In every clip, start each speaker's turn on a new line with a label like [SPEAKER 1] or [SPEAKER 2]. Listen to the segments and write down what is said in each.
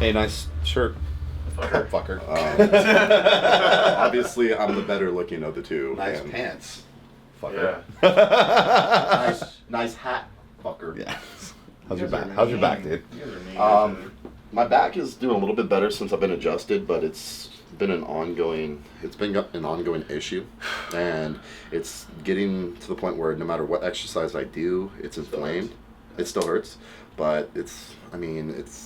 [SPEAKER 1] Hey, nice shirt.
[SPEAKER 2] Fucker.
[SPEAKER 1] Obviously, I'm the better looking of the two.
[SPEAKER 2] Nice pants.
[SPEAKER 3] Yeah.
[SPEAKER 1] nice hat, fucker.
[SPEAKER 2] Yeah.
[SPEAKER 1] How's your back? How's your back, dude?
[SPEAKER 3] You guys are mean.
[SPEAKER 1] My back is doing a little bit better since I've been adjusted, but it's been an ongoing issue, and it's getting to the point where no matter what exercise I do, it's inflamed. It still hurts, but it's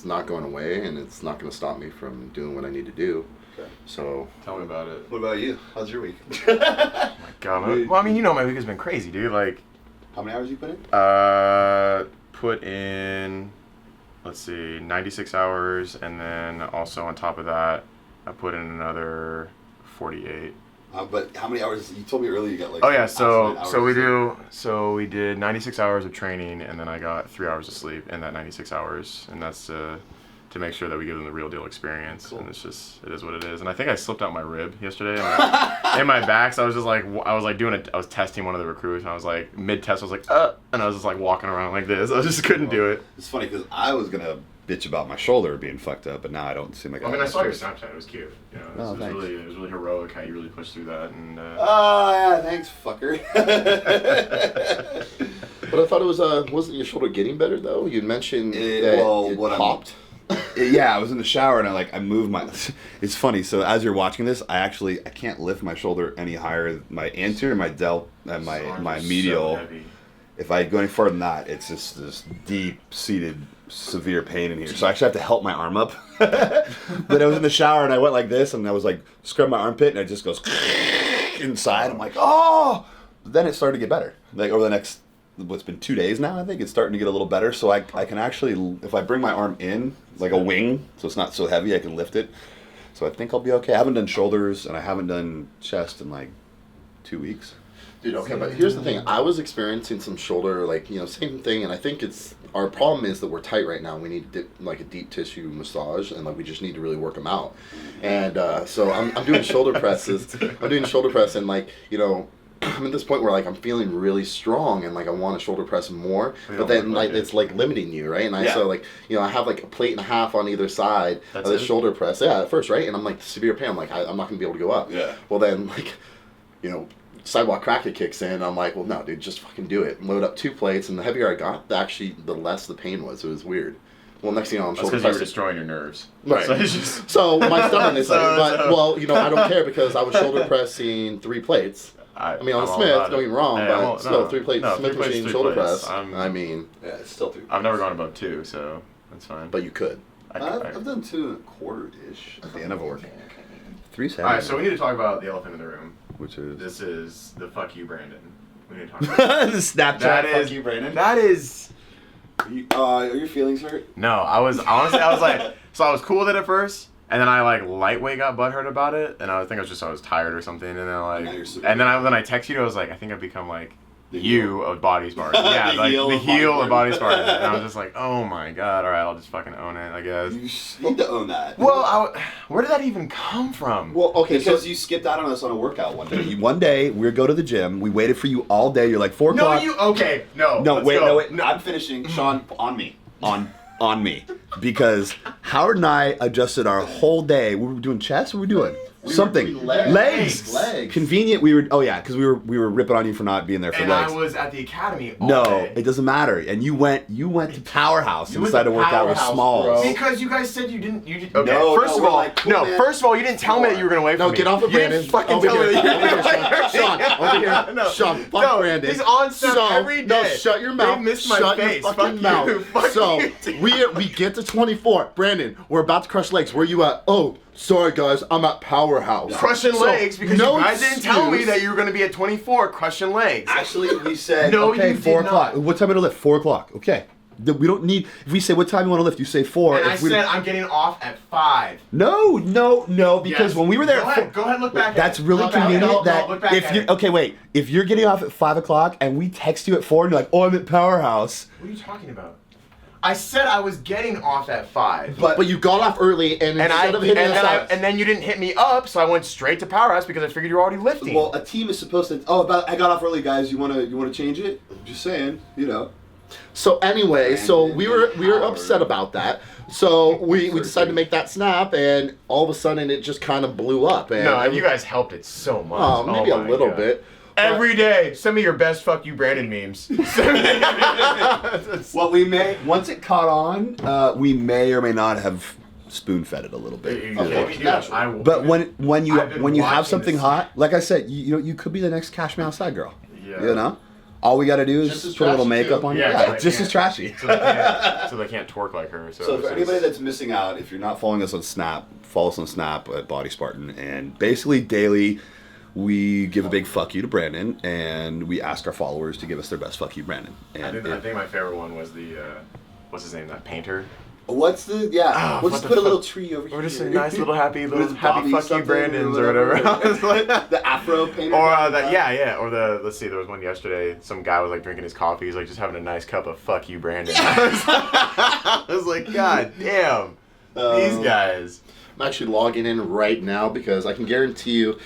[SPEAKER 1] not going away, and it's not going to stop me from doing what I need to do.
[SPEAKER 2] Okay.
[SPEAKER 1] So
[SPEAKER 3] Tell me about it.
[SPEAKER 2] What about you? How's your week?
[SPEAKER 3] Oh my God. Well, I mean, you know, my week has been crazy, dude. Like,
[SPEAKER 2] How many hours you put in?
[SPEAKER 3] put in, let's see, 96 hours, and then also on top of that, I put in another 48.
[SPEAKER 2] But how many hours? You told me earlier you got like.
[SPEAKER 3] Oh yeah,
[SPEAKER 2] absolute hours.
[SPEAKER 3] so we did 96 hours of training, and then I got 3 hours of sleep in that 96 hours, and that's to make sure that we give them the real deal experience. Cool. And it is what it is. And I think I slipped out my rib yesterday in my back, so I was testing one of the recruits, and I was like mid-test, I was like, and I was just like walking around like this. I just couldn't do it.
[SPEAKER 2] It's funny because I was gonna bitch about my shoulder being fucked up, but now I don't seem like.
[SPEAKER 3] I mean, I saw your Snapchat. It was cute. You know, it was
[SPEAKER 2] thanks.
[SPEAKER 3] really heroic how you really pushed through that. And
[SPEAKER 2] Oh yeah, thanks, fucker.
[SPEAKER 1] But I thought it was wasn't your shoulder getting better though? You mentioned that it popped.
[SPEAKER 2] Yeah, I was in the shower and I moved my. It's funny. So as you're watching this, I can't lift my shoulder any higher. My anterior, my delt, and my medial.
[SPEAKER 3] So heavy.
[SPEAKER 2] If I go any further than that, it's just this deep-seated, severe pain in here. So I actually have to help my arm up. But I was in the shower and I went like this, and I was like scrubbing my armpit, and it just goes inside. I'm like, oh! But then it started to get better. Like over the next, what's been 2 days now, I think it's starting to get a little better. So I can actually, if I bring my arm in like a wing, so it's not so heavy, I can lift it. So I think I'll be okay. I haven't done shoulders and I haven't done chest in like 2 weeks.
[SPEAKER 1] Dude, okay, but here's the thing. I was experiencing some shoulder, same thing, and I think our problem is that we're tight right now. We need a deep tissue massage, and we just need to really work them out. And so I'm doing shoulder presses. I'm doing shoulder press, and I'm at this point where I'm feeling really strong, and I want to shoulder press more, but then it's limiting you, right? And I have a plate and a half on either side of the shoulder press. Yeah, at first, right? And I'm severe pain. I'm I'm not gonna be able to go up.
[SPEAKER 2] Yeah.
[SPEAKER 1] Well then sidewalk cracker kicks in. I'm like, well, no, dude, just fucking do it. Load up 2 plates, and the heavier I got, the less the pain was. It was weird. Well, next thing you know, I'm shoulder pressing.
[SPEAKER 3] That's because you were destroying your nerves.
[SPEAKER 1] Right. So my stomach is I don't care because I was shoulder pressing 3 plates. I mean, on the Smith, don't get me wrong, but still 3 plates, Smith machine shoulder press.
[SPEAKER 2] Yeah, it's still 3.
[SPEAKER 3] I've never gone above 2, so that's fine.
[SPEAKER 1] But you could.
[SPEAKER 2] I've done 2 1/4-ish at the end of a work. 3 7.
[SPEAKER 3] All right, so we need to talk about the elephant in the room.
[SPEAKER 2] Which is?
[SPEAKER 3] This is the fuck you, Brandon. We need to talk about
[SPEAKER 2] the Snapchat fuck you, Brandon.
[SPEAKER 3] That is...
[SPEAKER 2] Are your feelings hurt?
[SPEAKER 3] No, I was like, so I was cool with it at first, and then I lightweight got butthurt about it, and I think I was tired or something, and then then I text you, I was like, I think I've become the you of Body Spartan. Yeah, the heel of Body Spartan. And I was just like, oh my God, all right, I'll just fucking own it, I guess.
[SPEAKER 2] You need to own that.
[SPEAKER 3] Well, where did that even come from?
[SPEAKER 2] Well, okay, because you skipped out on us on a workout one day. One day, we go to the gym, we waited for you all day, you're like 4 o'clock.
[SPEAKER 3] No,
[SPEAKER 2] wait, no, I'm finishing. Sean, on me. On me. Because Howard and I adjusted our whole day. We were doing chest, what were we doing? Something. Legs. Convenient. Because we were ripping on you for not being there for legs.
[SPEAKER 3] And I was at the academy all day.
[SPEAKER 2] It doesn't matter. And you went to Powerhouse and decided to work out with Smalls.
[SPEAKER 3] Bro. Because you guys said you didn't. Okay. First of all, you didn't tell me that you were gonna wait for me.
[SPEAKER 1] No, get off of Brandon.
[SPEAKER 3] You didn't fucking tell me that you were gonna wait.
[SPEAKER 1] Sean, over here. No. Sean, fuck Brandon.
[SPEAKER 3] He's on Snap every day.
[SPEAKER 1] No, shut your mouth.
[SPEAKER 3] They missed my
[SPEAKER 1] shut
[SPEAKER 3] face.
[SPEAKER 1] Your fucking mouth. So we get to 24. Brandon, we're about to crush legs. Where you at? Oh. Sorry guys, I'm at Powerhouse.
[SPEAKER 3] Crushing legs because you guys didn't tell me that you were going to be at 24 crushing legs.
[SPEAKER 2] Actually, we said,
[SPEAKER 3] no,
[SPEAKER 2] okay,
[SPEAKER 3] you
[SPEAKER 2] 4
[SPEAKER 3] did
[SPEAKER 2] o'clock.
[SPEAKER 3] not.
[SPEAKER 2] What time to lift? 4 o'clock. Okay. We don't need, if we say what time you want to lift, you say 4.
[SPEAKER 3] And I said I'm getting off at 5.
[SPEAKER 2] No, because when we were there
[SPEAKER 3] Go ahead, look back
[SPEAKER 2] that's
[SPEAKER 3] at it.
[SPEAKER 2] really convenient that
[SPEAKER 3] look back
[SPEAKER 2] if you okay, wait, if you're getting off at 5 o'clock and we text you at 4 and you're like, oh, I'm at Powerhouse.
[SPEAKER 3] What are you talking about? I said I was getting off at 5.
[SPEAKER 1] But you got off early, and instead of hitting us up,
[SPEAKER 3] and then you didn't hit me up, so I went straight to Powerhouse because I figured you were already lifting.
[SPEAKER 2] Well, a team is supposed to. I got off early, guys. You wanna change it? I'm just saying,
[SPEAKER 1] So anyway, we were upset about that. So we decided to make that snap, and all of a sudden it just kind of blew up. And
[SPEAKER 3] No, you guys helped it so much.
[SPEAKER 1] Oh, maybe a
[SPEAKER 3] my
[SPEAKER 1] little
[SPEAKER 3] God.
[SPEAKER 1] bit.
[SPEAKER 3] Every day, send me your best "fuck you, Brandon" memes.
[SPEAKER 2] Well, we may once it caught on, we may or may not have spoon fed it a little bit.
[SPEAKER 1] Okay.
[SPEAKER 2] But when you
[SPEAKER 3] I've been
[SPEAKER 2] have
[SPEAKER 3] watching
[SPEAKER 2] something
[SPEAKER 3] this.
[SPEAKER 2] hot, like I said, you could be the next Cash Me Outside girl.
[SPEAKER 3] Yeah.
[SPEAKER 2] You know, all we got to do is
[SPEAKER 1] Just as
[SPEAKER 2] put a little
[SPEAKER 1] trashy,
[SPEAKER 2] makeup
[SPEAKER 1] too.
[SPEAKER 2] on.
[SPEAKER 3] Yeah,
[SPEAKER 2] Yeah,
[SPEAKER 3] so
[SPEAKER 2] it's
[SPEAKER 3] they
[SPEAKER 2] just as
[SPEAKER 3] can't-
[SPEAKER 2] trashy.
[SPEAKER 3] So they can't twerk like her.
[SPEAKER 2] So
[SPEAKER 3] it's
[SPEAKER 2] for anybody that's missing out, if you're not following us on Snap, follow us on Snap at Body Spartan, and basically daily we give a big fuck you to Brandon, and we ask our followers to give us their best fuck you, Brandon. And
[SPEAKER 3] I think my favorite one was the what's his name? That painter.
[SPEAKER 2] what's the we'll
[SPEAKER 3] what
[SPEAKER 2] just
[SPEAKER 3] the
[SPEAKER 2] put a
[SPEAKER 3] fuck?
[SPEAKER 2] little tree over here.
[SPEAKER 3] Or just a nice little happy
[SPEAKER 2] What is
[SPEAKER 3] happy
[SPEAKER 2] Bobby
[SPEAKER 3] fuck you
[SPEAKER 2] something
[SPEAKER 3] Brandons or whatever. I was like,
[SPEAKER 2] The Afro painter.
[SPEAKER 3] or or the let's see, there was one yesterday. Some guy was like drinking his coffee. He's like just having a nice cup of "fuck you, Brandon." I was like, God damn, these guys.
[SPEAKER 1] I'm actually logging in right now because I can guarantee you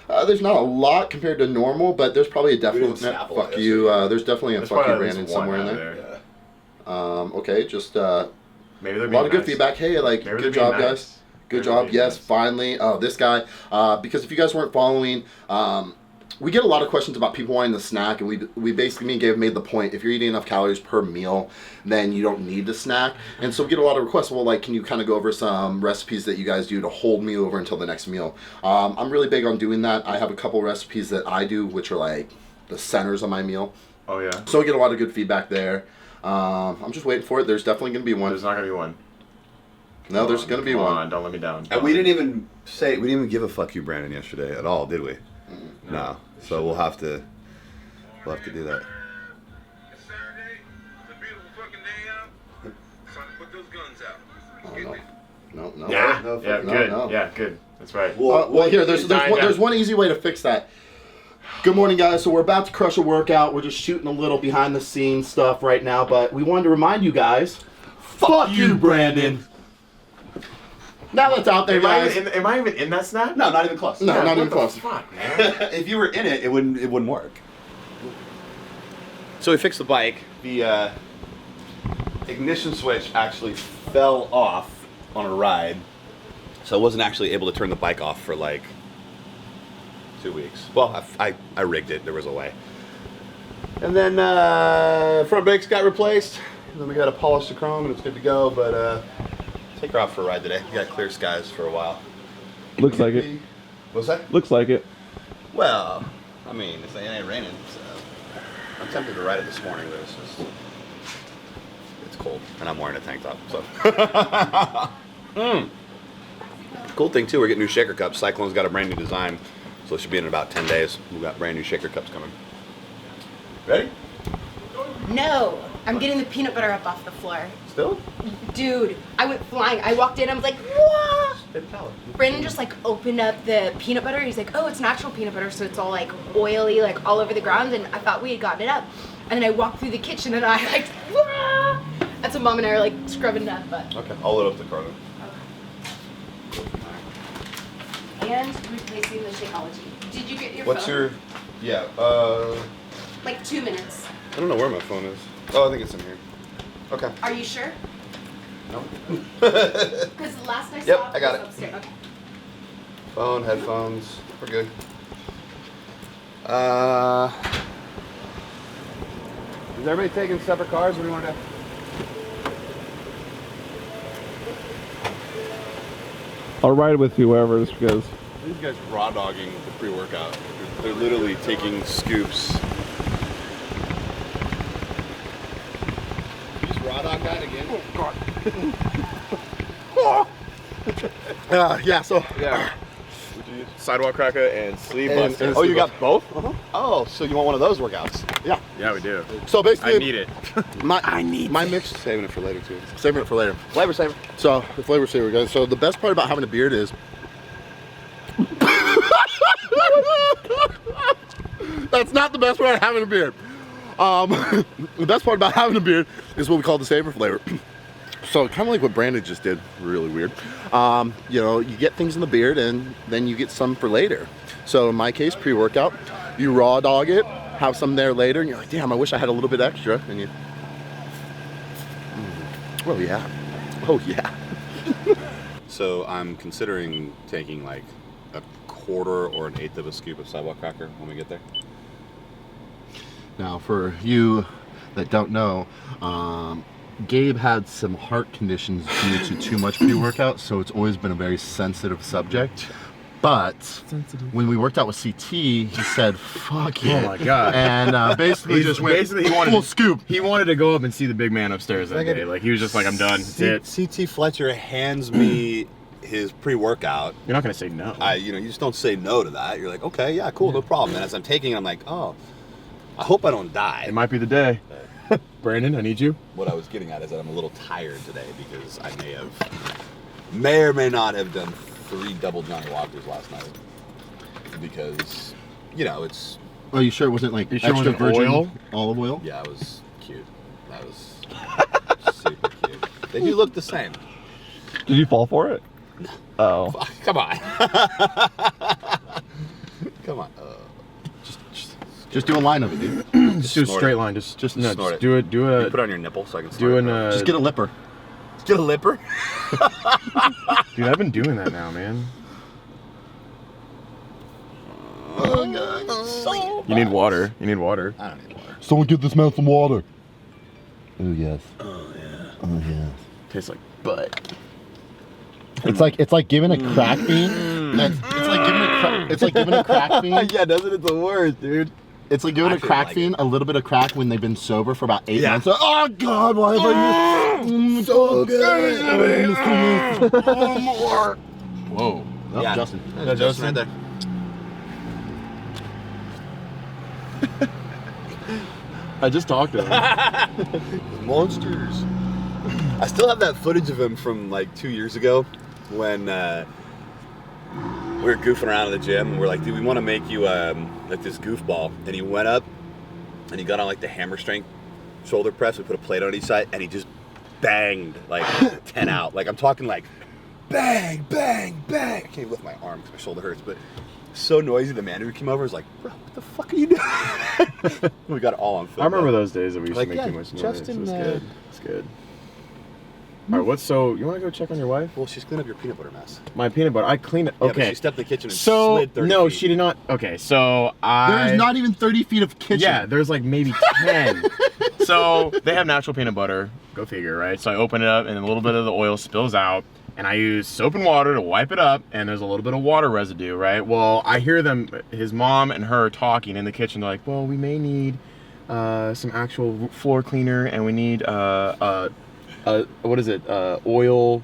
[SPEAKER 1] there's not a lot compared to normal, but there's probably a definite
[SPEAKER 2] snap a lot
[SPEAKER 1] fuck you.
[SPEAKER 2] yesterday.
[SPEAKER 1] There's definitely a
[SPEAKER 3] There's
[SPEAKER 1] fuck you
[SPEAKER 3] probably at
[SPEAKER 1] Brandon
[SPEAKER 3] least one
[SPEAKER 1] somewhere in
[SPEAKER 3] out
[SPEAKER 1] there.
[SPEAKER 2] Yeah.
[SPEAKER 1] Okay, just
[SPEAKER 3] Maybe they're
[SPEAKER 1] a lot of good
[SPEAKER 3] nice.
[SPEAKER 1] feedback. Hey, like,
[SPEAKER 3] Maybe they're
[SPEAKER 1] good
[SPEAKER 3] being
[SPEAKER 1] job,
[SPEAKER 3] nice.
[SPEAKER 1] guys. Good
[SPEAKER 3] Maybe they're
[SPEAKER 1] job.
[SPEAKER 3] being
[SPEAKER 1] Yes,
[SPEAKER 3] nice.
[SPEAKER 1] finally. Oh, this guy. Because if you guys weren't following, we get a lot of questions about people wanting to snack, and we basically made the point, if you're eating enough calories per meal, then you don't need to snack. And so we get a lot of requests. Well, like, can you kind of go over some recipes that you guys do to hold me over until the next meal? I'm really big on doing that. I have a couple recipes that I do, which are like the centers of my meal.
[SPEAKER 3] Oh yeah.
[SPEAKER 1] So we get a lot of good feedback there. I'm just waiting for it. There's definitely going to be one.
[SPEAKER 3] There's not gonna be one.
[SPEAKER 1] No, there's going to be
[SPEAKER 3] Come
[SPEAKER 1] one.
[SPEAKER 3] on, don't let me down.
[SPEAKER 2] And we didn't even give a fuck you, Brandon, yesterday at all, did we? No. So we'll have to do that.
[SPEAKER 4] It's Saturday. It's a beautiful fucking day out. It's time to put those guns out.
[SPEAKER 1] Oh,
[SPEAKER 4] Get
[SPEAKER 1] no.
[SPEAKER 4] it.
[SPEAKER 1] No.
[SPEAKER 3] Yeah,
[SPEAKER 2] No,
[SPEAKER 3] yeah,
[SPEAKER 2] fucking
[SPEAKER 3] good.
[SPEAKER 1] no.
[SPEAKER 3] Yeah, good. That's right.
[SPEAKER 1] Well, here, there's
[SPEAKER 3] Dying
[SPEAKER 1] one easy way to fix that. Good morning, guys. So we're about to crush a workout. We're just shooting a little behind the scenes stuff right now, but we wanted to remind you guys, fuck you, Brandon. Now that's out there, guys.
[SPEAKER 3] Am I even in that snap?
[SPEAKER 2] No, not even close.
[SPEAKER 1] No,
[SPEAKER 3] Yeah,
[SPEAKER 1] not
[SPEAKER 3] what
[SPEAKER 1] even
[SPEAKER 3] the
[SPEAKER 1] close.
[SPEAKER 3] Fuck, man.
[SPEAKER 2] If you were in it, it wouldn't work. So we fixed the bike. The ignition switch actually fell off on a ride, so I wasn't actually able to turn the bike off for like 2 weeks. Well, I rigged it. There was a way. And then front brakes got replaced. And then we got to polish the chrome, and it's good to go. But take her out for a ride today. We got clear skies for a while.
[SPEAKER 5] Looks like it.
[SPEAKER 2] What's that?
[SPEAKER 5] Looks like it.
[SPEAKER 2] Well, I mean, it ain't raining, so I'm tempted to ride it this morning, but it's cold, and I'm wearing a tank top, so. Cool thing too, we're getting new shaker cups. Cyclone's got a brand new design, so it should be in about 10 days. We've got brand new shaker cups coming. Ready?
[SPEAKER 6] No, I'm getting the peanut butter up off the floor.
[SPEAKER 2] Still?
[SPEAKER 6] Dude, I went flying. I walked in, I was like, whoa! Brandon just like opened up the peanut butter. He's like, oh, it's natural peanut butter, so it's all like oily, like all over the ground. And I thought we had gotten it up. And then I walked through the kitchen and I like, whoa! That's what Mom and I are like scrubbing it up, but.
[SPEAKER 2] Okay, I'll load up the car then.
[SPEAKER 6] And replacing the Shakeology. Did you get your
[SPEAKER 2] What's
[SPEAKER 6] phone?
[SPEAKER 2] your, yeah,
[SPEAKER 6] Like 2 minutes.
[SPEAKER 2] I don't know where my phone is. Oh, I think it's in here. Okay.
[SPEAKER 6] Are you sure?
[SPEAKER 2] No.
[SPEAKER 6] Because the last I saw
[SPEAKER 2] Yep, I got
[SPEAKER 6] was
[SPEAKER 2] it.
[SPEAKER 6] upstairs. Okay.
[SPEAKER 2] Phone, headphones, we're good. Is everybody taking separate cars? What do you want to do?
[SPEAKER 5] I'll ride with you wherever this goes.
[SPEAKER 2] These guys raw dogging the pre-workout. They're literally taking scoops. You just raw dog that again?
[SPEAKER 1] Yeah, so
[SPEAKER 2] Yeah.
[SPEAKER 3] Sidewalk cracker and sleeve
[SPEAKER 1] And-
[SPEAKER 3] buster.
[SPEAKER 1] and
[SPEAKER 2] Oh, you got both?
[SPEAKER 1] Uh-huh.
[SPEAKER 2] Oh, so you want one of those workouts?
[SPEAKER 1] yeah.
[SPEAKER 3] Yeah, we do.
[SPEAKER 1] So basically,
[SPEAKER 3] I need it.
[SPEAKER 1] my mix.
[SPEAKER 2] Saving it for later too.
[SPEAKER 1] Saving it for later.
[SPEAKER 2] Flavor saver.
[SPEAKER 1] So the flavor saver, guys. So the best part about having a beard is. That's not the best part of having a beard. The best part about having a beard is what we call the saver flavor. So kind of like what Brandon just did, really weird. You know, you get things in the beard and then you get some for later. So in my case, pre-workout, you raw dog it, have some there later, and you're like, damn, I wish I had a little bit extra, and you
[SPEAKER 2] Well, yeah. Oh, yeah. So I'm considering taking like a quarter or an eighth of a scoop of sidewalk cracker when we get there.
[SPEAKER 1] Now, for you that don't know, Gabe had some heart conditions due to too much pre-workout, so it's always been a very sensitive subject. But when we worked out with CT, he said, "Fuck it."
[SPEAKER 3] Oh my god!
[SPEAKER 1] And basically just went
[SPEAKER 3] he wanted
[SPEAKER 1] full scoop.
[SPEAKER 3] He wanted to go up and see the big man upstairs that day. Like he was just like, "I'm done. That's it."
[SPEAKER 2] CT Fletcher hands me his pre-workout.
[SPEAKER 3] You're not gonna say no.
[SPEAKER 2] You just don't say no to that. You're like, okay, yeah, cool, no problem. And as I'm taking it, I'm like, oh, I hope I don't die.
[SPEAKER 3] It might be the day. Brandon, I need you.
[SPEAKER 2] What I was getting at is that I'm a little tired today because I may or may not have done 3 double Johnny Walkers last night because, it's...
[SPEAKER 1] Oh, you sure it wasn't like
[SPEAKER 3] sure
[SPEAKER 1] extra
[SPEAKER 3] it wasn't
[SPEAKER 1] virgin
[SPEAKER 3] oil?
[SPEAKER 1] olive oil?
[SPEAKER 2] Yeah, it was cute. That was super cute. They do look the same.
[SPEAKER 5] Did you fall for it?
[SPEAKER 2] No.
[SPEAKER 5] Oh.
[SPEAKER 2] Come on. Come on.
[SPEAKER 1] Just do a line of it, dude.
[SPEAKER 3] Just do a
[SPEAKER 2] snort
[SPEAKER 3] straight
[SPEAKER 2] it.
[SPEAKER 3] line. Just
[SPEAKER 2] Snort
[SPEAKER 3] just
[SPEAKER 2] it.
[SPEAKER 3] do it. Do
[SPEAKER 2] You
[SPEAKER 3] a.
[SPEAKER 2] put it on your nipple so I can snort
[SPEAKER 3] Doing
[SPEAKER 2] it.
[SPEAKER 1] Just get a lipper.
[SPEAKER 2] Get a lipper?
[SPEAKER 3] Dude, I've been doing that now, man.
[SPEAKER 2] Oh, God.
[SPEAKER 3] You need water. You need water.
[SPEAKER 2] I don't need water.
[SPEAKER 1] Someone get this man some water. Oh yes.
[SPEAKER 2] Oh, yeah.
[SPEAKER 1] Oh yes.
[SPEAKER 3] Tastes like butt.
[SPEAKER 1] It's like giving a crack bean. It's like giving a crack bean.
[SPEAKER 3] Yeah, doesn't it? The worst, dude.
[SPEAKER 1] It's like giving
[SPEAKER 2] I
[SPEAKER 1] a
[SPEAKER 2] feel
[SPEAKER 1] crack
[SPEAKER 2] like
[SPEAKER 1] bean a little bit of crack when they've been sober for about 8
[SPEAKER 2] Yeah.
[SPEAKER 1] months. Oh God, why have I used so good? More. Whoa. Oh,
[SPEAKER 2] Yeah.
[SPEAKER 1] Justin.
[SPEAKER 2] That's Justin right there.
[SPEAKER 3] I just talked to him.
[SPEAKER 2] Monsters. I still have that footage of him from like 2 years ago when we were goofing around in the gym and we're like, dude, we want to make you like this goofball. And he went up and he got on like the hammer strength shoulder press. We put a plate on each side and he just banged like 10 out. Like I'm talking like bang, bang, bang. I can't even lift my arm because my shoulder hurts, but so noisy. The manager came over and was like, bro, what the fuck are you doing? We got it all on film.
[SPEAKER 3] I remember those days that we used
[SPEAKER 2] Like,
[SPEAKER 3] to make
[SPEAKER 2] yeah,
[SPEAKER 3] too much noise.
[SPEAKER 2] Justin,
[SPEAKER 3] It was good. It's good. All right, you want to go check on your wife?
[SPEAKER 2] Well, she's cleaned up your peanut butter mess.
[SPEAKER 3] My peanut butter. I cleaned it.
[SPEAKER 2] Yeah, but
[SPEAKER 3] Okay.
[SPEAKER 2] she stepped in the kitchen and
[SPEAKER 3] So
[SPEAKER 2] slid 30
[SPEAKER 3] no,
[SPEAKER 2] feet.
[SPEAKER 3] she did not. Okay, so I.
[SPEAKER 1] There's not even 30 feet of kitchen.
[SPEAKER 3] Yeah, there's like maybe 10. So they have natural peanut butter. Go figure, right? So I open it up and a little bit of the oil spills out. And I use soap and water to wipe it up, and there's a little bit of water residue, right? Well, I hear them, his mom and her talking in the kitchen. They're like, well, we may need some actual floor cleaner, and we need what is it, oil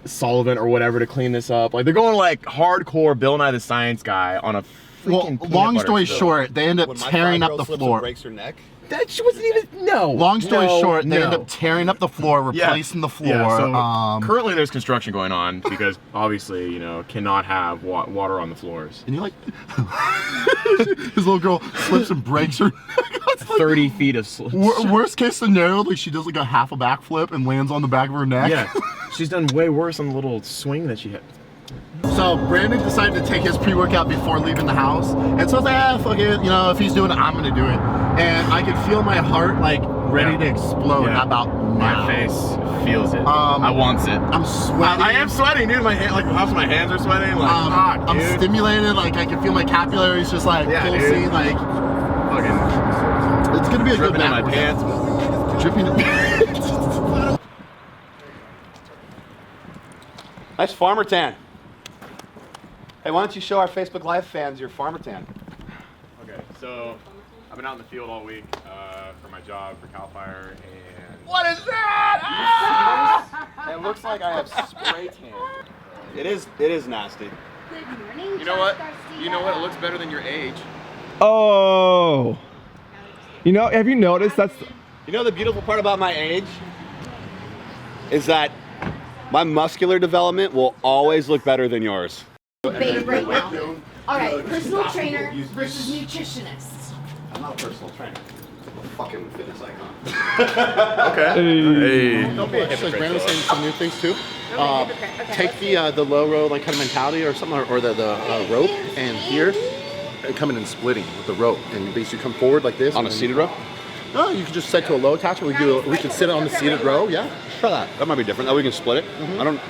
[SPEAKER 3] solvent or whatever to clean this up. Like they're going like hardcore Bill Nye the Science Guy on a freaking peanut
[SPEAKER 1] long
[SPEAKER 3] butter
[SPEAKER 1] story
[SPEAKER 3] spill.
[SPEAKER 1] short, they end up
[SPEAKER 2] When my
[SPEAKER 1] tearing up
[SPEAKER 2] five-year-old
[SPEAKER 1] the
[SPEAKER 2] slips and
[SPEAKER 1] floor.
[SPEAKER 2] breaks her neck.
[SPEAKER 3] That she wasn't even, no.
[SPEAKER 1] Long story
[SPEAKER 3] No,
[SPEAKER 1] short, they end
[SPEAKER 3] no.
[SPEAKER 1] up tearing up the floor, replacing the floor.
[SPEAKER 3] Yeah, so currently there's construction going on because obviously, cannot have water on the floors.
[SPEAKER 1] and you're like, his little girl slips and breaks her. It's like,
[SPEAKER 3] 30 feet of slips.
[SPEAKER 1] worst case scenario, like she does like a half a backflip and lands on the back of her neck.
[SPEAKER 3] Yeah, she's done way worse on the little swing that she had.
[SPEAKER 1] So Brandon decided to take his pre-workout before leaving the house, and so I was like, fuck it, if he's doing it, I'm gonna do it. And I could feel my heart like ready to explode about now.
[SPEAKER 3] My face feels it.
[SPEAKER 1] Um,
[SPEAKER 3] I wants it.
[SPEAKER 1] I'm sweating.
[SPEAKER 3] I am sweating, dude. My hand, like half of my hands are sweating. Like, fuck,
[SPEAKER 1] I'm
[SPEAKER 3] dude.
[SPEAKER 1] stimulated, like I can feel my capillaries just like pulsing, like
[SPEAKER 3] Fucking
[SPEAKER 1] it's gonna be a good
[SPEAKER 3] dripping in my
[SPEAKER 1] back
[SPEAKER 3] pants.
[SPEAKER 1] workout. Dripping.
[SPEAKER 2] Nice farmer tan. Hey, why don't you show our Facebook Live fans your farmer tan?
[SPEAKER 3] Okay, so I've been out in the field all week for my job for Cal Fire, and
[SPEAKER 2] What is that? It looks like I have spray tan. It is nasty.
[SPEAKER 6] Good morning.
[SPEAKER 3] you know what? You know what? It looks better than your age.
[SPEAKER 5] Oh. Have you noticed that's...
[SPEAKER 2] You know the beautiful part about my age is that my muscular development will always look better than yours.
[SPEAKER 6] Debate right now. All right, personal trainer versus nutritionist.
[SPEAKER 2] I'm not a personal trainer. I'm a fucking fitness icon.
[SPEAKER 3] Okay. Hey.
[SPEAKER 1] Don't be a hypocrite. Brandon was saying some new things too.
[SPEAKER 6] Okay,
[SPEAKER 1] Take the low row like kind of mentality or something, or the rope, and here, and coming and splitting with the rope, and you basically come forward like this.
[SPEAKER 2] On a seated row?
[SPEAKER 1] No, you can just set to a low attachment. We could sit on the seated row. Yeah.
[SPEAKER 2] Try that. That might be different. That we can split it. I don't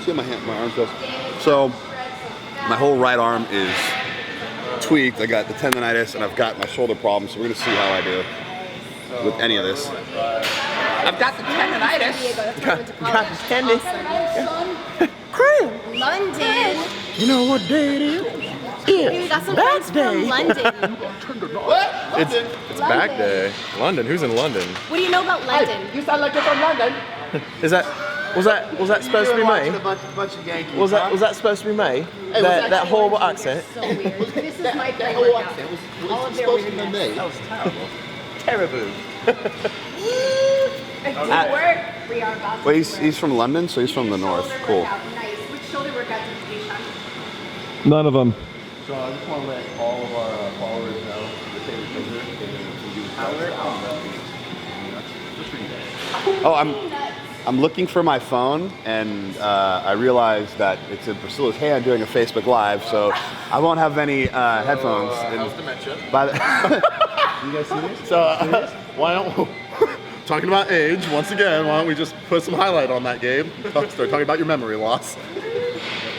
[SPEAKER 2] see how my arm feels. So my whole right arm is tweaked. I got the tendonitis and I've got my shoulder problem. So we're gonna see how I do with any of this.
[SPEAKER 7] I've got the tendonitis.
[SPEAKER 6] Got
[SPEAKER 7] the tendon.
[SPEAKER 6] London.
[SPEAKER 7] You know what day it is?
[SPEAKER 6] We got some friends from London.
[SPEAKER 3] It's back day. London. Who's in London?
[SPEAKER 6] What do you know about London?
[SPEAKER 7] You sound like you're from London.
[SPEAKER 8] Was that supposed to be me?
[SPEAKER 7] Bunch of Yankees.
[SPEAKER 8] Was that supposed to be me? That horrible accent.
[SPEAKER 6] So weird. This is my
[SPEAKER 7] That
[SPEAKER 6] friend
[SPEAKER 7] whole
[SPEAKER 6] right
[SPEAKER 7] accent
[SPEAKER 6] now.
[SPEAKER 7] was
[SPEAKER 6] All of their
[SPEAKER 1] supposed to
[SPEAKER 6] weirdness.
[SPEAKER 1] be me.
[SPEAKER 7] that was terrible.
[SPEAKER 6] It didn't work. We are about to
[SPEAKER 2] Wait,
[SPEAKER 6] do
[SPEAKER 2] he's from London, so he's from the north.
[SPEAKER 6] Shoulder
[SPEAKER 2] Cool.
[SPEAKER 6] workout. Nice. Which shoulder workout did you do, Sean?
[SPEAKER 5] None of them.
[SPEAKER 2] So I just want to let all of our followers know the favorite shoulder and Oh, I'm looking for my phone, and I realized that it's in Priscilla's hand doing a Facebook Live, so I won't have any headphones.
[SPEAKER 1] How's dementia?
[SPEAKER 2] By the you guys see this?
[SPEAKER 1] So why don't talking about age once again? Why don't we just put some highlight on that, Gabe? Start talking about your memory loss.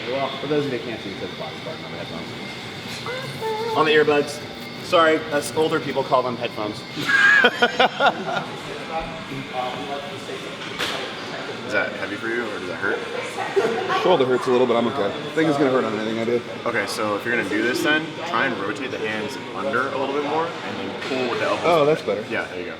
[SPEAKER 2] Well, for those of you that can't see, it says Spartan on the headphones. On the earbuds. Sorry, us older people call them headphones.
[SPEAKER 3] Is that heavy for you, or does that hurt?
[SPEAKER 2] Shoulder hurts a little, but I'm okay. I think it's gonna hurt on anything I do.
[SPEAKER 3] Okay, so if you're gonna do this, then try and rotate the hands under a little bit more, and then pull with the elbows.
[SPEAKER 2] Oh, that's better.
[SPEAKER 3] Yeah, there you go.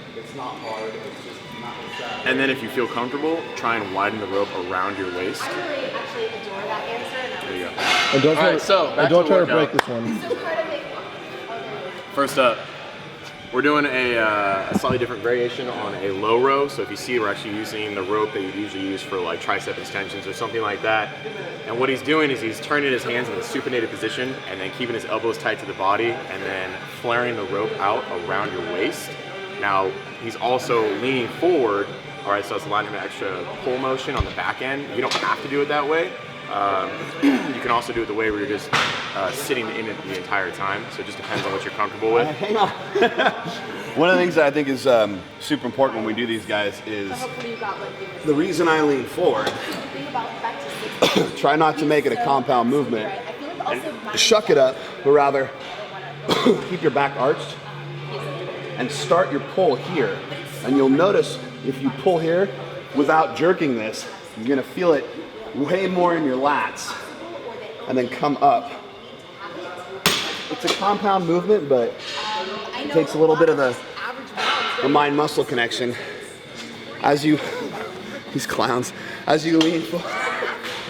[SPEAKER 3] And then if you feel comfortable, try and widen the rope around your waist.
[SPEAKER 6] I really actually adore that answer. And
[SPEAKER 3] There you go.
[SPEAKER 5] And don't
[SPEAKER 3] Alright, so back
[SPEAKER 5] don't
[SPEAKER 3] to
[SPEAKER 5] try
[SPEAKER 3] the
[SPEAKER 5] to break
[SPEAKER 3] workout.
[SPEAKER 5] this one.
[SPEAKER 6] so part of it.
[SPEAKER 3] First up, we're doing a slightly different variation on a low row. So if you see, we're actually using the rope that you'd usually use for like tricep extensions or something like that. And what he's doing is he's turning his hands in the supinated position and then keeping his elbows tight to the body and then flaring the rope out around your waist. Now, he's also leaning forward. All right, so it's allowing him an extra pull motion on the back end. You don't have to do it that way. You can also do it the way where you're just sitting in it the entire time. So it just depends on what you're comfortable with.
[SPEAKER 2] Hang on. One of the things that I think is super important when we do these guys is
[SPEAKER 6] Hopefully you got what you were
[SPEAKER 2] the reason I lean forward.
[SPEAKER 6] Think about back to 60.
[SPEAKER 2] Try not to make it a compound movement.
[SPEAKER 6] I feel like also my
[SPEAKER 2] Shuck it up, but rather keep your back arched and start your pull here. And you'll notice if you pull here without jerking this, you're gonna feel it way more in your lats and then come up. It's a compound movement, but
[SPEAKER 6] I
[SPEAKER 2] it
[SPEAKER 6] know
[SPEAKER 2] takes a little bit of the
[SPEAKER 6] average rounds.
[SPEAKER 2] mind-muscle connection. As you, these clowns, as you lean forward.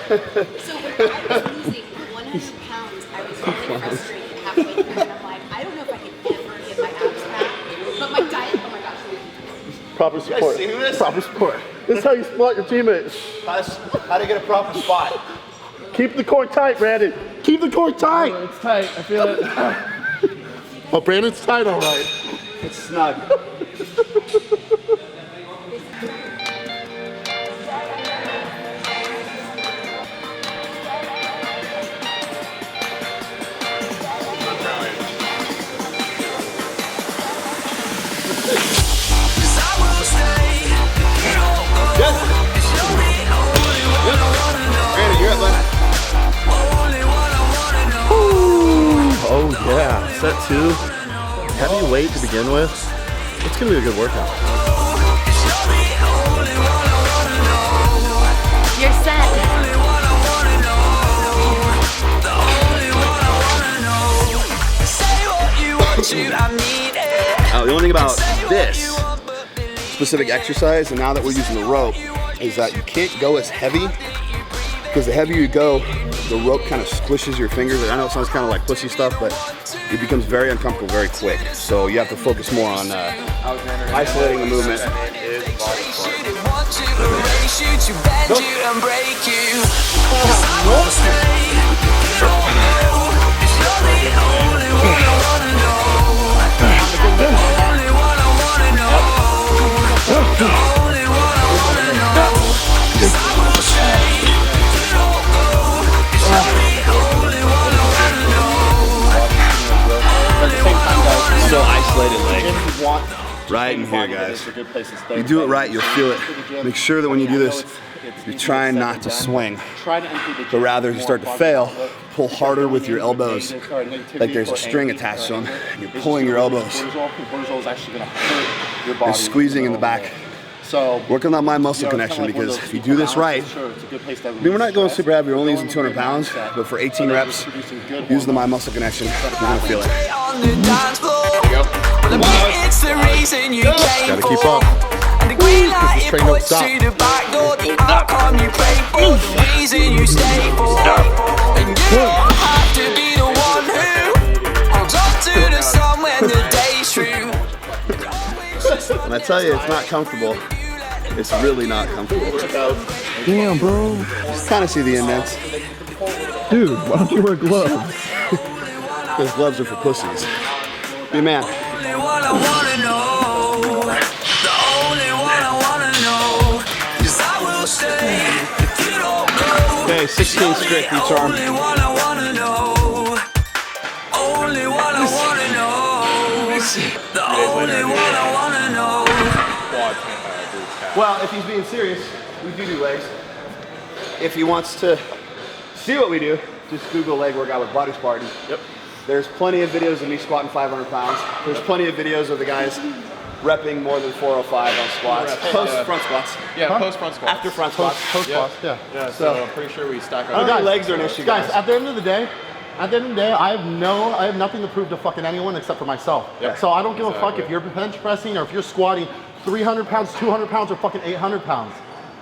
[SPEAKER 6] So when I was losing 100 pounds, I was really frustrated halfway through, and I'm like, I don't know if I can ever get my abs back. But my diet, oh my gosh.
[SPEAKER 1] Proper support.
[SPEAKER 2] see this?
[SPEAKER 1] Proper support. This is how you spot your teammates.
[SPEAKER 2] How to get a proper spot.
[SPEAKER 1] Keep the core tight, Brandon. Keep the core tight.
[SPEAKER 8] It's tight. I feel it.
[SPEAKER 1] Oh, Brandon's tight, all right.
[SPEAKER 2] It's snug. Brandon, you're at left.
[SPEAKER 1] Oh yeah, set 2. Heavy weight to begin with. It's gonna be a good workout.
[SPEAKER 6] You're set.
[SPEAKER 2] The only thing about this specific exercise, and now that we're using the rope, is that you can't go as heavy, because the heavier you go, the rope kind of squishes your fingers. I know it sounds kind of like pussy stuff, but it becomes very uncomfortable very quick. So you have to focus more on isolating the movement. So isolated leg.
[SPEAKER 1] If you want
[SPEAKER 2] right in here, guys. You do it right, you'll feel it. Make sure that when you do this, you're trying not to swing, but rather you start to fail, pull harder with your elbows, like there's a string attached to them, and you're pulling your elbows. You're squeezing in the back. So work on that mind muscle connection, because if you do this right, I mean, we're not going super heavy, we're only using 200 pounds, but for 18 reps, use the mind muscle connection, you're gonna feel it.
[SPEAKER 9] It's the reason you came
[SPEAKER 1] Gotta keep up.
[SPEAKER 9] And the green light it puts to the back door. The outcome you pray for, the reason you stay for. And you don't have to be the one who holds on to the sun when the day's through.
[SPEAKER 2] And I tell you, it's not comfortable. It's really not comfortable.
[SPEAKER 5] Damn, bro.
[SPEAKER 2] Just kind of see the indents.
[SPEAKER 5] Dude, why don't you wear gloves?
[SPEAKER 2] Those gloves are for pussies. Be a man.
[SPEAKER 9] The only one I wanna know. The only one I wanna know. 'Cause I will stay if you don't go.
[SPEAKER 8] Okay, 16 strict each arm.
[SPEAKER 9] Only one I wanna know. Only one I wanna know. The only one I wanna know.
[SPEAKER 2] Well, if he's being serious, we do legs. If he wants to see what we do, just Google leg workout with body Spartan. Yep. There's plenty of videos of me squatting 500 pounds. There's plenty of videos of the guys repping more than 405 on squats. Post front squats.
[SPEAKER 3] Yeah, post front squats.
[SPEAKER 2] After front squats.
[SPEAKER 8] Post squats, yeah.
[SPEAKER 3] Yeah, so I'm pretty sure we stack
[SPEAKER 2] I don't
[SPEAKER 3] up.
[SPEAKER 2] think legs are an issue, guys.
[SPEAKER 10] At the end of the day, I have nothing to prove to fucking anyone except for myself.
[SPEAKER 3] Yep.
[SPEAKER 10] So I don't give a fuck
[SPEAKER 3] Exactly.
[SPEAKER 10] if you're bench pressing or if you're squatting 300 pounds, 200 pounds, or fucking 800 pounds.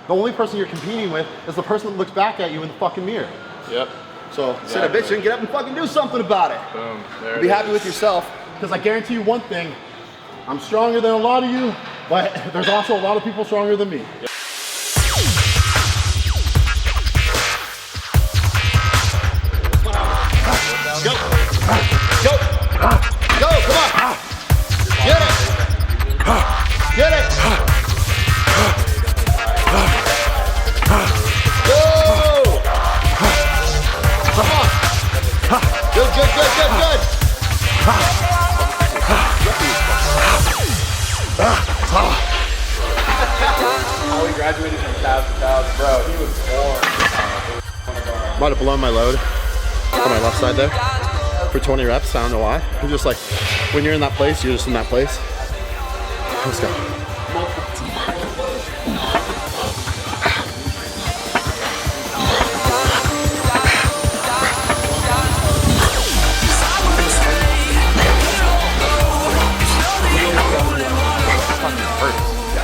[SPEAKER 10] The only person you're competing with is the person that looks back at you in the fucking mirror.
[SPEAKER 3] Yep.
[SPEAKER 2] So instead of bitching, get up and fucking do something about it.
[SPEAKER 3] Boom. There
[SPEAKER 2] Be
[SPEAKER 3] it
[SPEAKER 2] happy
[SPEAKER 3] is.
[SPEAKER 2] with yourself.
[SPEAKER 10] Because I guarantee you one thing, I'm stronger than a lot of you, but there's also a lot of people stronger than me.
[SPEAKER 2] Go! Go! Go! Come on! Get it! Get it! Go! Come on! Good, good, good, good, good!
[SPEAKER 3] Oh, we graduated from Tabs to Tabs, bro. He was born.
[SPEAKER 10] Might have blown my load on my left side there for 20 reps. I don't know why. It's just like when you're in that place, you're just in that place. Let's go.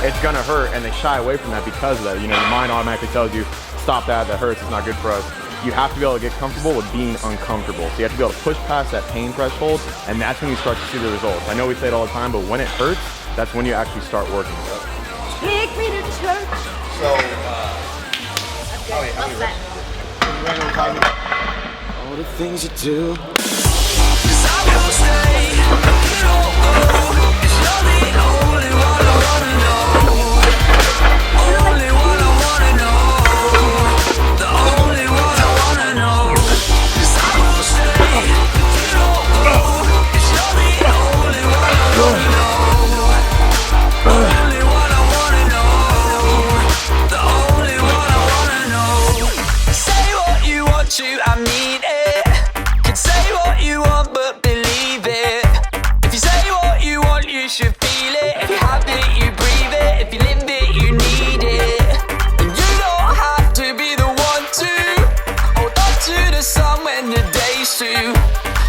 [SPEAKER 8] It's gonna hurt, and they shy away from that because of that. You know, your mind automatically tells you, stop that, that hurts, it's not good for us. You have to be able to get comfortable with being uncomfortable. So you have to be able to push past that pain threshold, and that's when you start to see the results. I know we say it all the time, but when it hurts, that's when you actually start working.
[SPEAKER 6] Take me to church.
[SPEAKER 2] So,
[SPEAKER 6] Love that.
[SPEAKER 9] All the things you do. 'Cause I will stay. You don't go. 'Cause you're the only one I wanna know. Only one I wanna know. The only one I wanna know. 'Cause I will stay. You don't go. 'Cause you're the only one I wanna know. Only one I wanna know. The only one I wanna know. Say what you want to, I mean it. Can say what you want, but believe it. If you say what you want, you should feel it. If you have it, you breathe it. If you live it, you need it. And you don't have to be the one to hold on to the sun when the day's through.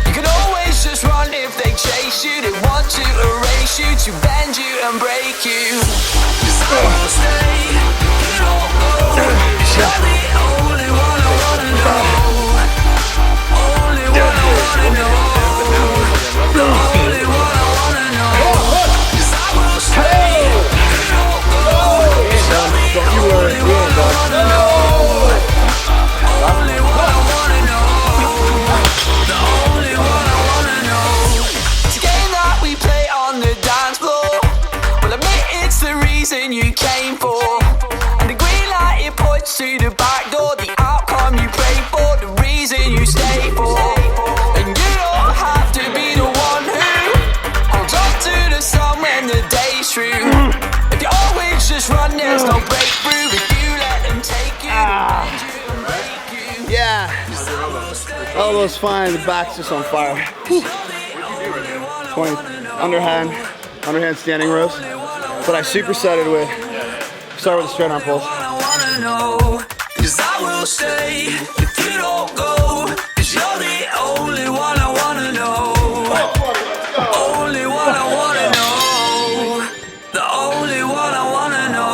[SPEAKER 9] You can always just run if they chase you. They want to erase you, to bend you and break you. 'Cause I will stay. You don't go. 'Cause you're the only one I wanna know. Only one I wanna know. The only one I wanna know. 'Cause I will stay. You don't go. 'Cause you're the only one I wanna know. Only one I wanna know. The only one I wanna know. It's a game that we play on the dance floor. Well, admit it's the through if you let them take you.
[SPEAKER 10] Yeah. Elbow's fine. The back's just on fire. Whew. 20 underhand standing rows. But I supersetted with, start with the straight arm pulls.
[SPEAKER 9] Cause I will stay if you don't go. Cause you're the only one I wanna know. Only one I wanna know. The only one I wanna know.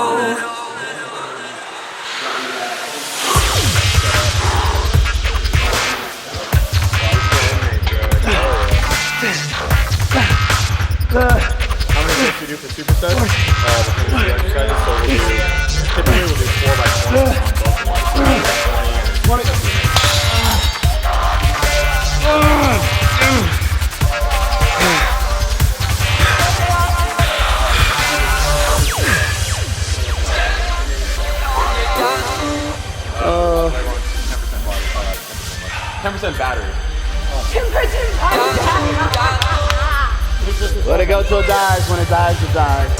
[SPEAKER 8] How many reps do you do for supersets? The exercises, so typically we'll do 4 by 20 on both. 10% battery.
[SPEAKER 6] 10%
[SPEAKER 10] Let it go till it dies. When it dies, it dies.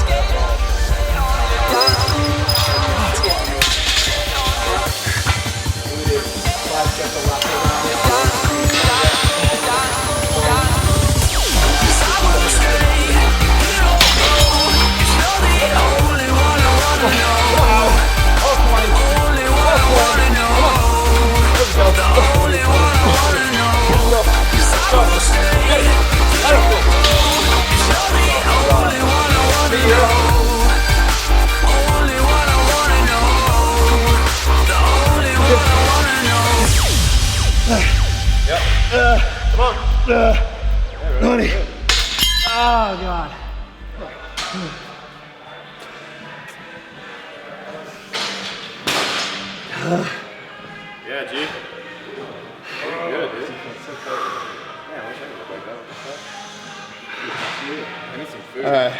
[SPEAKER 10] Honey. Oh, God.
[SPEAKER 3] Yeah, G. Good, dude.
[SPEAKER 10] All right.